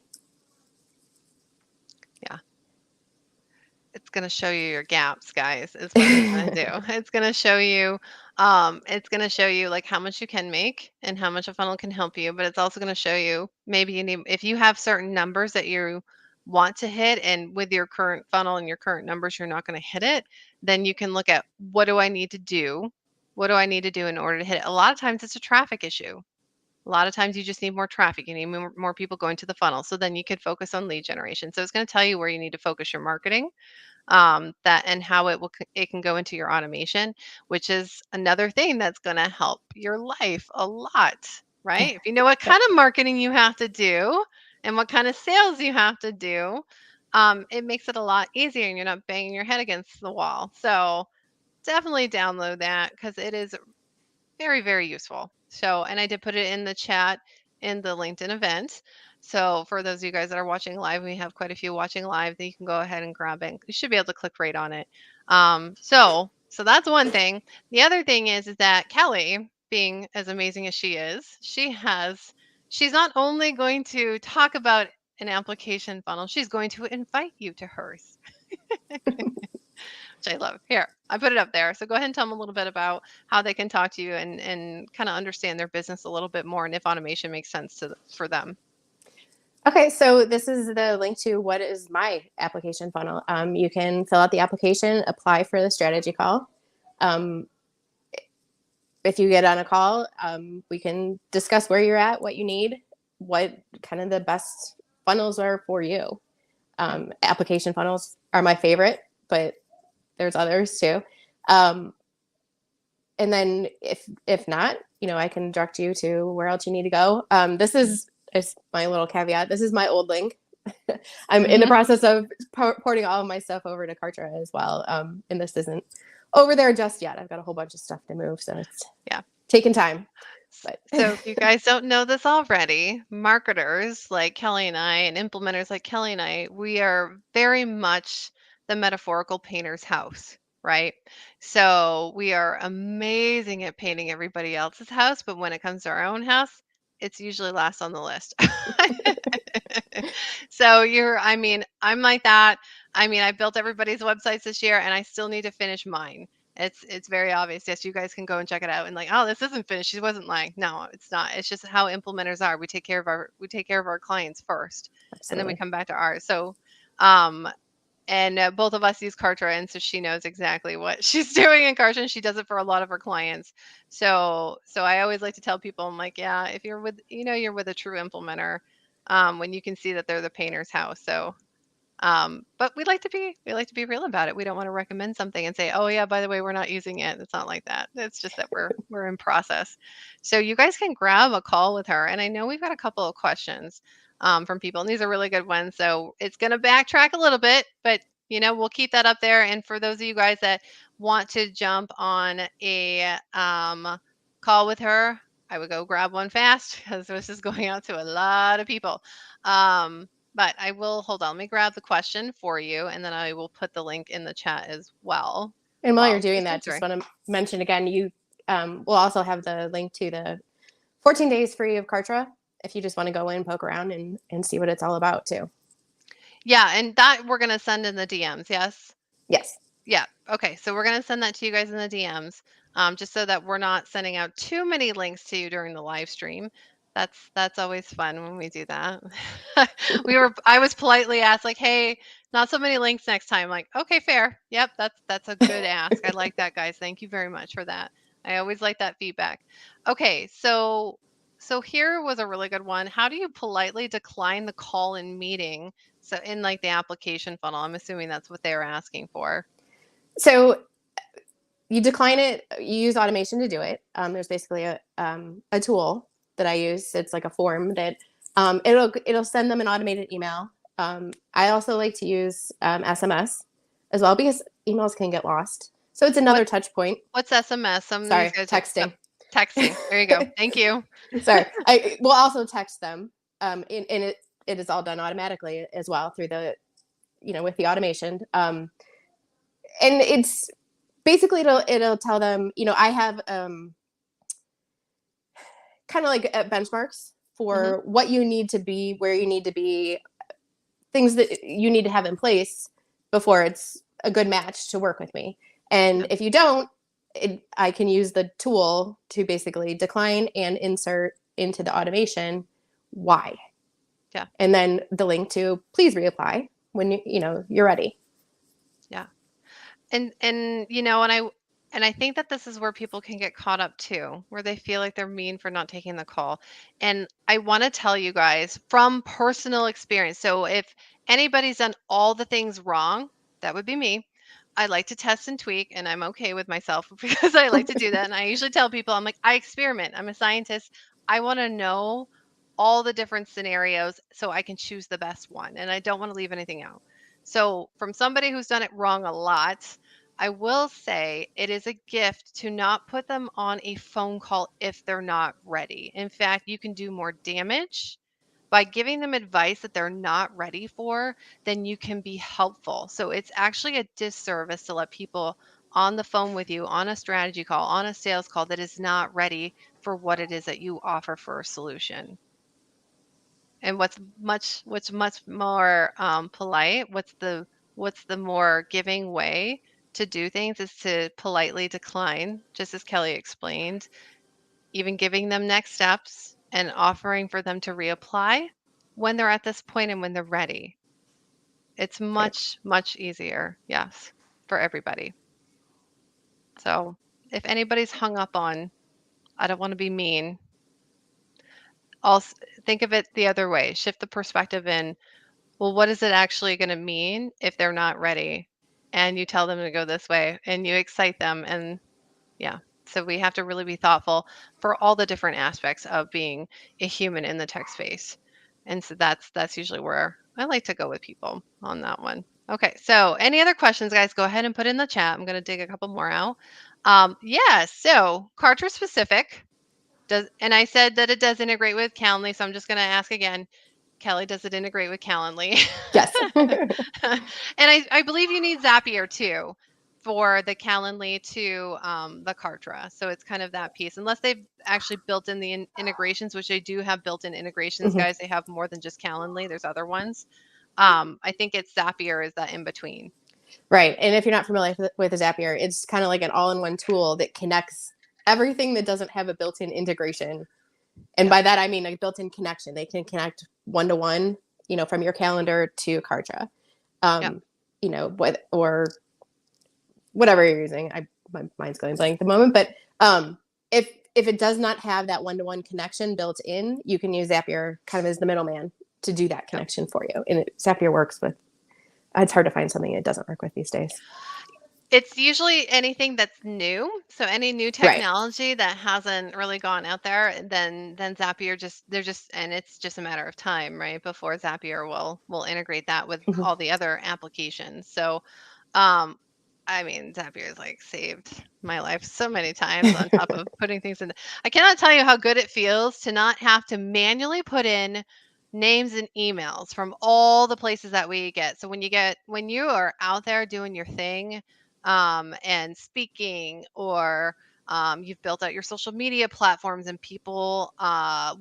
Yeah. It's going to show you your gaps, guys, is what it's going to do. It's going to show you like how much you can make and how much a funnel can help you, but it's also going to show you maybe you need, if you have certain numbers that you want to hit and with your current funnel and your current numbers, you're not going to hit it, then you can look at what do I need to do? What do I need to do in order to hit it? A lot of times it's a traffic issue. A lot of times you just need more traffic. You need more people going to the funnel. So then you could focus on lead generation. So it's going to tell you where you need to focus your marketing, that and how it can go into your automation, which is another thing that's going to help your life a lot, right? If you know what kind of marketing you have to do and what kind of sales you have to do, it makes it a lot easier and you're not banging your head against the wall. So definitely download that because it is very, very useful. So, and I did put it in the chat in the LinkedIn event. So, for those of you guys that are watching live, we have quite a few watching live that you can go ahead and grab it. You should be able to click right on it. So that's one thing. The other thing is that Kelly, being as amazing as she's not only going to talk about an application funnel, she's going to invite you to hers, which I love. Here, I put it up there. So go ahead and tell them a little bit about how they can talk to you and kind of understand their business a little bit more and if automation makes sense for them. Okay, so this is the link to what is my application funnel. You can fill out the application, apply for the strategy call. If you get on a call, we can discuss where you're at, what you need, what kind of the best funnels are for you. Application funnels are my favorite, but there's others too. And then if not, I can direct you to where else you need to go. This is my little caveat. This is my old link. I'm in the process of porting all of my stuff over to Kartra as well. And this isn't over there just yet. I've got a whole bunch of stuff to move, so it's taking time. But so if you guys don't know this already, marketers like Kelly and I and implementers like Kelly and I, we are very much the metaphorical painter's house, right? So we are amazing at painting everybody else's house, but when it comes to our own house, it's usually last on the list. So I'm like that. I built everybody's websites this year and I still need to finish mine. It's very obvious. Yes, you guys can go and check it out and like, oh, this isn't finished. She wasn't lying. No, it's not. It's just how implementers are. We take care of our clients first, and then we absolutely. come back to ours. So, and both of us use Kartra, and so she knows exactly what she's doing in Kartra, and she does it for a lot of her clients. So I always like to tell people, I'm like, yeah, if you're with, you're with a true implementer, when you can see that they're the painter's house. So but we like to be real about it. We don't want to recommend something and say, "Oh yeah, by the way, we're not using it." It's not like that. It's just that we're in process. So you guys can grab a call with her, and I know we've got a couple of questions from people, and these are really good ones. So it's going to backtrack a little bit, but we'll keep that up there. And for those of you guys that want to jump on a call with her, I would go grab one fast because this is going out to a lot of people. But I will hold on. Let me grab the question for you, and then I will put the link in the chat as well. And while you're Well, doing she's that, just answering. want to mention again, you will also have the link to the 14 days free of Kartra if you just want to go in, poke around, and see what it's all about too. Yeah, and that we're gonna send in the DMs. Yes. Yes. Yeah. Okay. So we're gonna send that to you guys in the DMs, just so that we're not sending out too many links to you during the live stream. That's always fun when we do that. I was politely asked like, "Hey, not so many links next time." Like, okay, fair. Yep, that's a good ask. I like that, guys. Thank you very much for that. I always like that feedback. Okay, so here was a really good one. How do you politely decline the call in meeting? So in like the application funnel, I'm assuming that's what they were asking for. So you decline it. You use automation to do it. There's basically a tool that I use. It's like a form that it'll send them an automated email. I also like to use SMS as well because emails can get lost. So it's What another touch point. what's SMS? Some of these Sorry, guys are texting. texting. There you go. Thank you. Sorry, I will also text them, and it is all done automatically as well through the, with the automation. And it's basically it'll tell them, I have kind of like benchmarks Hmm. for what you need to be, where you need to be, things that you need to have in place before it's a good match to work with me. And Yeah. if you don't, I can use the tool to basically decline and insert into the automation why, Yeah. and then the link to please reapply when you're ready. Yeah. And I think that this is where people can get caught up too, where they feel like they're mean for not taking the call. And I want to tell you guys from personal experience. So if anybody's done all the things wrong, that would be me. I like to test and tweak, and I'm okay with myself because I like to do that. And I usually tell people, I'm like, I experiment. I'm a scientist. I want to know all the different scenarios so I can choose the best one. And I don't want to leave anything out. So, from somebody who's done it wrong a lot, I will say it is a gift to not put them on a phone call if they're not ready. In fact, you can do more damage by giving them advice that they're not ready for than you can be helpful. So it's actually a disservice to let people on the phone with you on a strategy call, on a sales call that is not ready for what it is that you offer for a solution. And what's much more polite, what's the more giving way to do things is to politely decline, just as Kelly explained, even giving them next steps and offering for them to reapply when they're at this point and when they're ready. It's Right. much, much easier, yes, for everybody. So if anybody's hung up on, I don't want to be mean, also think of it the other way. Shift the perspective in, well, what is it actually going to mean if they're not ready? And you tell them to go this way and you excite them. And yeah, so we have to really be thoughtful for all the different aspects of being a human in the tech space. And so that's usually where I like to go with people on that one. Okay, so any other questions, guys? Go ahead and put in the chat. I'm going to dig a couple more out. Yeah, so Kartra specific does, and I said that it does integrate with Calendly, so I'm just going to ask again. Kelly, does it integrate with Calendly? Yes. And I believe you need Zapier too for the Calendly to the Kartra. So it's kind of that piece. Unless they've actually built in the integrations, which they do have built in integrations, Mhm. guys. They have more than just Calendly. There's other ones. I think it's Zapier is that in between. Right. And if you're not familiar with a Zapier, it's kind of like an all-in-one tool that connects everything that doesn't have a built-in integration. And Yeah. by that I mean a built-in connection. They can connect one to one, from your calendar to Kartra. Yeah. Or whatever you're using. My mind's going blank at the moment, but if it does not have that one to one connection built in, you can use Zapier kind of as the middleman to do that Yeah. connection for you. And Zapier works with. It's hard to find something it doesn't work with these days. It's usually anything that's new. So any new Right. technology that hasn't really gone out there, then Zapier and it's just a matter of time, right? Before Zapier will integrate that with Mhm. all the other applications. So um I mean, Zapier has like saved my life so many times on top of putting things in. I cannot tell you how good it feels to not have to manually put in names and emails from all the places that we get. So when you are out there doing your thing, and speaking, or you've built out your social media platforms and people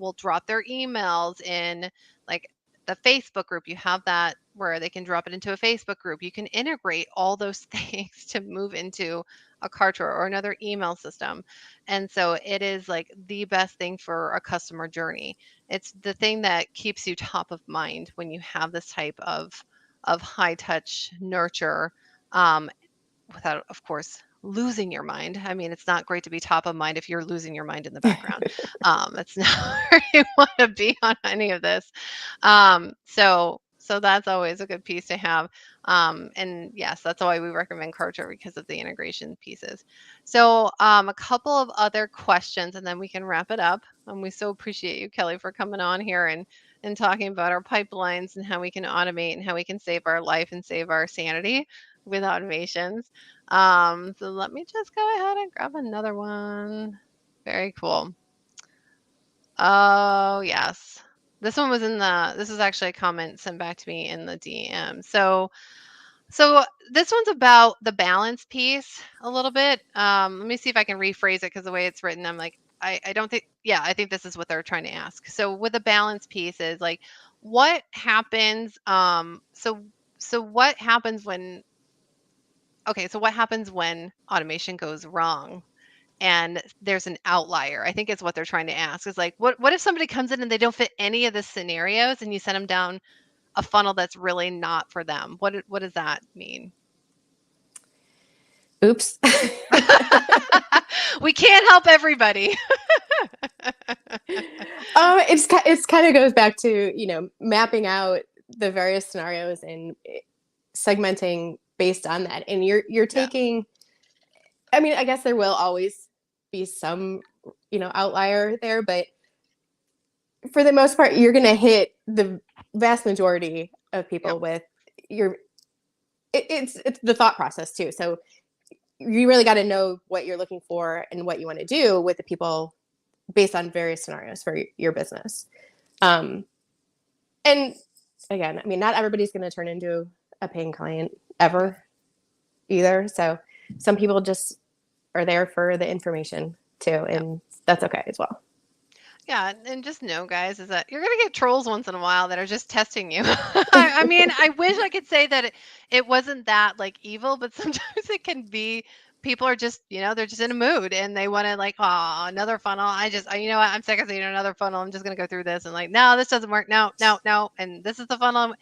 will drop their emails in, like the Facebook group, you have that where they can drop it into a Facebook group. You can integrate all those things to move into a Kartra or another email system. And so it is like the best thing for a customer journey. It's the thing that keeps you top of mind when you have this type of high touch nurture, um, without, of course, losing your mind. I mean, it's not great to be top of mind if you're losing your mind in the background. It's not where you want to be on any of this. So that's always a good piece to have. And yes, that's why we recommend Kartra because of the integration pieces. So a couple of other questions, and then we can wrap it up. And we so appreciate you, Kelly, for coming on here and talking about our pipelines and how we can automate and how we can save our life and save our sanity. with automations. So let me just go ahead and grab another one. Very cool. Oh, yes. This is actually a comment sent back to me in the DM. So this one's about the balance piece a little bit. Let me see if I can rephrase it because the way it's written, I'm like, I don't think, yeah, I think this is what they're trying to ask. So with the balance piece is like, what happens? So what happens when, okay, so what happens when automation goes wrong? And there's an outlier. I think is what they're trying to ask is like, what if somebody comes in and they don't fit any of the scenarios and you send them down a funnel that's really not for them? What does that mean? Oops. We can't help everybody. It's kind of goes back to, mapping out the various scenarios and segmenting based on that. And you're Yeah. taking, I mean, I guess there will always be some, outlier there, but for the most part, you're going to hit the vast majority of Yep. people with your, it's the thought process too. So you really got to know what you're looking for and what you want to do with the people based on various scenarios for your business. Um, and again, I mean, not everybody's going to turn into a paying client Yeah. ever either. So some people just are there for the information too, Yeah. and that's okay as well. Yeah, and just know, guys, is that you're gonna get trolls once in a while that are just testing you. I mean, I wish I could say that it wasn't that like evil, but sometimes it can be. People are just, they're just in a mood and they want to like, oh, another funnel. You know what? I'm sick of seeing another funnel. I'm just gonna go through this and like, no, this doesn't work. No, no, no. And this is the funnel.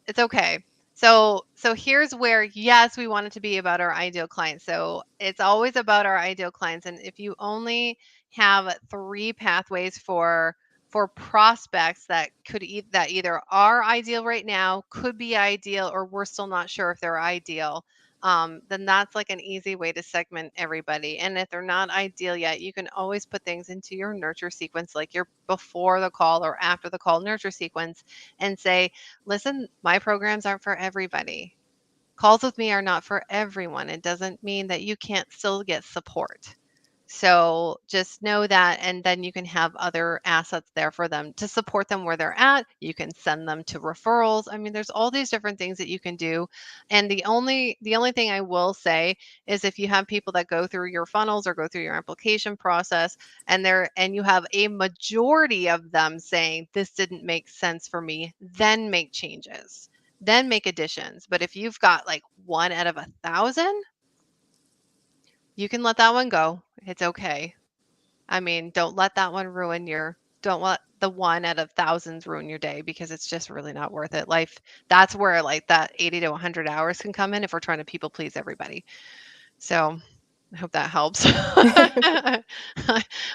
It's okay. So here's where, yes, we want it to be about our ideal clients. So it's always about our ideal clients. And if you only have three pathways for prospects that that either are ideal right now, could be ideal, or we're still not sure if they're ideal, then that's like an easy way to segment everybody. And if they're not ideal yet, you can always put things into your nurture sequence, like your before the call or after the call nurture sequence, and say, listen, my programs aren't for everybody. Calls with me are not for everyone. It doesn't mean that you can't still get support. So just know that, and then you can have other assets there for them to support them where they're at. You can send them to referrals. I mean, there's all these different things that you can do. And the only thing I will say is if you have people that go through your funnels or go through your application process and you have a majority of them saying this didn't make sense for me, then make changes. Then make additions. But if you've got like 1 out of 1,000, you can let that one go. It's okay. I mean, don't let the 1 out of thousands ruin your day because it's just really not worth it. Life, that's where like that 80 to 100 hours can come in if we're trying to people please everybody. So I hope that helps.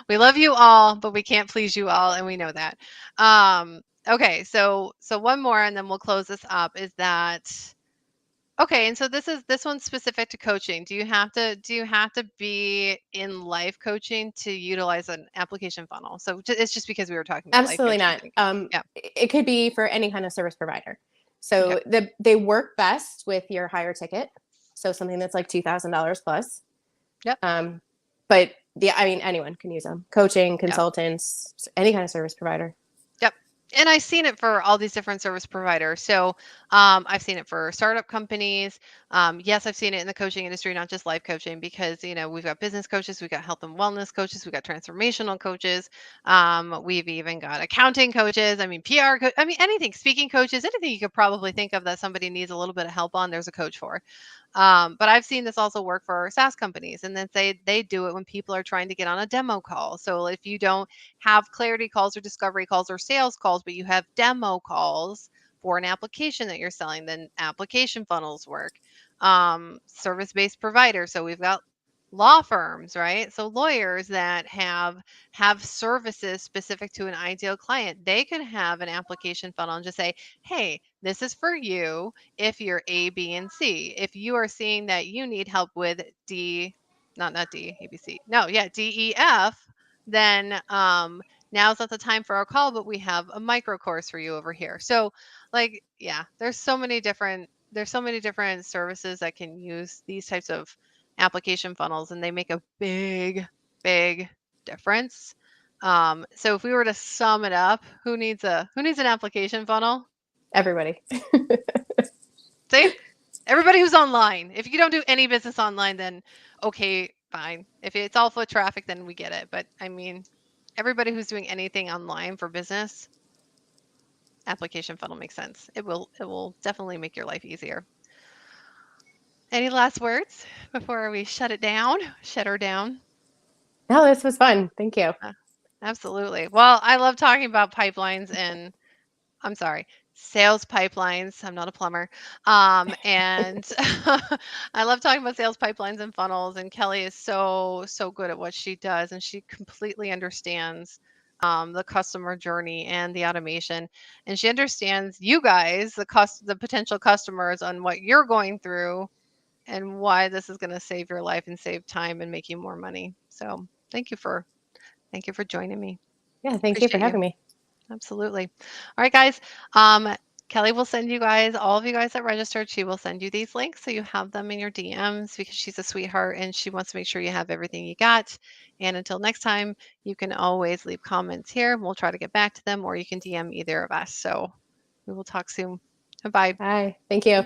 We love you all, but we can't please you all, and we know that. Okay, so one more, and then we'll close this up. Is that okay? And so this one's specific to coaching. Do you have to be in life coaching to utilize an application funnel? So it's just because we were talking about life Absolutely coaching, I not. think. Yeah. It could be for any kind of service provider. Okay. So they work best with your higher ticket. So something that's like $2,000 plus. Yep. Um, but yeah, I mean, anyone can use them. Coaching, Yeah. consultants, any kind of service provider. Yep. And I've seen it for all these different service providers. So I've seen it for startup companies. Yes, I've seen it in the coaching industry, not just life coaching, because we've got business coaches, we've got health and wellness coaches, we've got transformational coaches, we've even got accounting coaches. I mean, I mean, anything, speaking coaches, anything you could probably think of that somebody needs a little bit of help on. There's a coach for. But I've seen this also work for SaaS companies, and then they do it when people are trying to get on a demo call. So if you don't have clarity calls or discovery calls or sales calls, but you have demo calls for an application that you're selling, then application funnels work. Service-based provider. So we've got law firms, right? So lawyers that have services specific to an ideal client, they could have an application funnel and just say, hey, this is for you if you're A, B, and C. If you are seeing that you need help with not D, A, B, C. No, yeah, D, E, F, then now's not the time for our call, but we have a micro course for you over here. So, like, yeah, there's so many different there's so many different services that can use these types of application funnels, and they make a big difference. So if we were to sum it up, who needs an application funnel? Everybody. See? Everybody who's online. If you don't do any business online, then okay, fine. If it's all foot traffic, then we get it. But I mean, everybody who's doing anything online for business, application funnel makes sense. It will definitely make your life easier. Any last words before we shut it down? Shut her down. No, this was fun. Thank you. Uh, Absolutely. Well, I love talking about pipelines and I'm sorry, sales pipelines. I'm not a plumber. And I love talking about sales pipelines and funnels. And Kelly is so good at what she does. And she completely understands the customer journey and the automation. And she understands you guys, the potential customers, on what you're going through and why this is going to save your life and save time and make you more money. So thank you for joining me. Yeah, thank you for Appreciate you. having me. Absolutely. All right, guys. Um, Kelly will send you guys, all of you guys that registered, she will send you these links so you have them in your DMs because she's a sweetheart and she wants to make sure you have everything you got. And until next time, you can always leave comments here. We'll try to get back to them or you can DM either of us. So we will talk soon. Bye. Bye. Thank you.